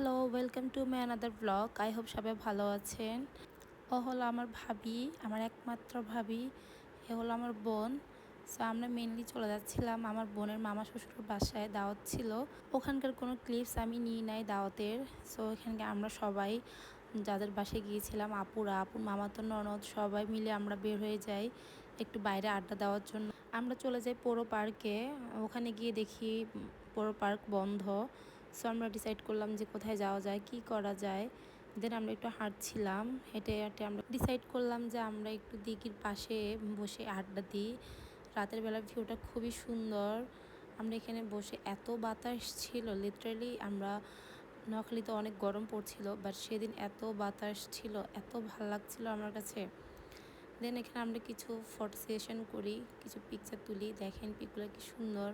Hello, welcome to my another blog. I hope সবাই ভালো আছেন। ও হলো আমার ভাবি, আমার একমাত্র ভাবি। এ হলো আমার বোন। সো আমরা মেনলি চলে যাচ্ছিলাম আমার বোনের মামা শ্বশুরের বাসায়, দাওয়াত ছিল। ওখানকার কোনো ক্লিপস আমি নিই নাই দাওয়াতের। সো এখানকে আমরা সবাই যাদের বাসায় গিয়েছিলাম, আপুর মামাতো ননদ সবাই মিলে আমরা বের হয়ে যাই একটু বাইরে আড্ডা দেওয়ার জন্য। আমরা চলে যাই পৌর পার্কে। ওখানে গিয়ে দেখি পৌর পার্ক বন্ধ। সো আমরা ডিসাইড করলাম যে কোথায় যাওয়া যায়, কি করা যায়। দেন আমরা একটু হাঁটছিলাম, হেঁটে হেঁটে আমরা ডিসাইড করলাম যে আমরা একটু দিঘির পাশে বসে আড্ডা দিই। রাতের বেলার ভিউটা খুবই সুন্দর। আমরা এখানে বসে এত বাতাস ছিল, লিটারালি আমরা নোয়াখালীতে অনেক গরম পড়ছিল, বাট সেদিন এত বাতাস ছিল, এত ভালো লাগছিল আমার কাছে। দেন এখানে আমরা কিছু ফটো সেশন করি, কিছু পিকচার তুলি। দেখেন পিকগুলো কি সুন্দর।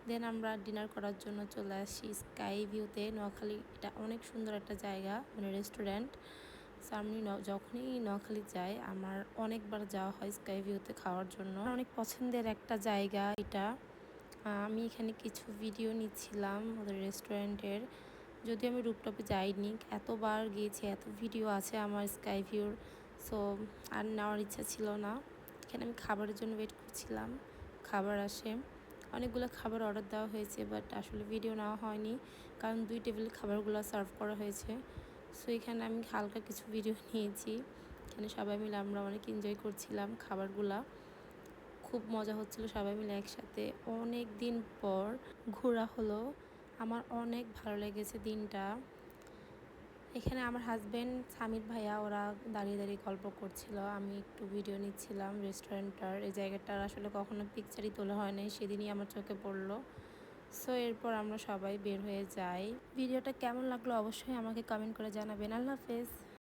দেন আমরা ডিনার করার জন্য চলে আসি স্কাই ভিউতে। নোয়াখালী এটা অনেক সুন্দর একটা জায়গা, মানে রেস্টুরেন্ট। সো আমি যখনই নোয়াখালী যাই আমার অনেকবার যাওয়া হয় স্কাই ভিউতে খাওয়ার জন্য। অনেক পছন্দের একটা জায়গা এটা। আমি এখানে কিছু ভিডিও নিচ্ছিলাম ওদের রেস্টুরেন্টের। যদিও আমি রুপটপে যাইনি, এতবার গিয়েছি, এত ভিডিও আছে আমার স্কাই ভিউর। সো আর নেওয়ার ইচ্ছা ছিল না। এখানে আমি খাবারের জন্য ওয়েট করছিলাম, খাবার আসে। অনেকগুলো খাবার অর্ডার দেওয়া হয়েছে, বাট আসলে ভিডিও নেওয়া হয়নি, কারণ 2 টেবিলে খাবারগুলো সার্ভ করা হয়েছে। সো এখানে আমি হালকা কিছু ভিডিও নিয়েছি। এখানে সবাই মিলে আমরা অনেক এনজয় করছিলাম খাবারগুলা। খুব মজা হচ্ছিল সবাই মিলে একসাথে। অনেক দিন পর ঘোরা হলো, আমার অনেক ভালো লেগেছে দিনটা। এখানে আমার হাজব্যান্ড, সামির ভাইয়া ওরা দাঁড়িয়ে দাঁড়িয়ে গল্প করছিল, আমি একটু ভিডিও নিচ্ছিলাম রেস্টুরেন্টটার। এই জায়গাটার আসলে কখনো পিকচারই তোলা হয় নাই, সেদিনই আমার চোখে পড়লো। সো এরপর আমরা সবাই বের হয়ে যাই। ভিডিওটা কেমন লাগলো অবশ্যই আমাকে কমেন্ট করে জানাবেন। আল্লাহ হাফেজ।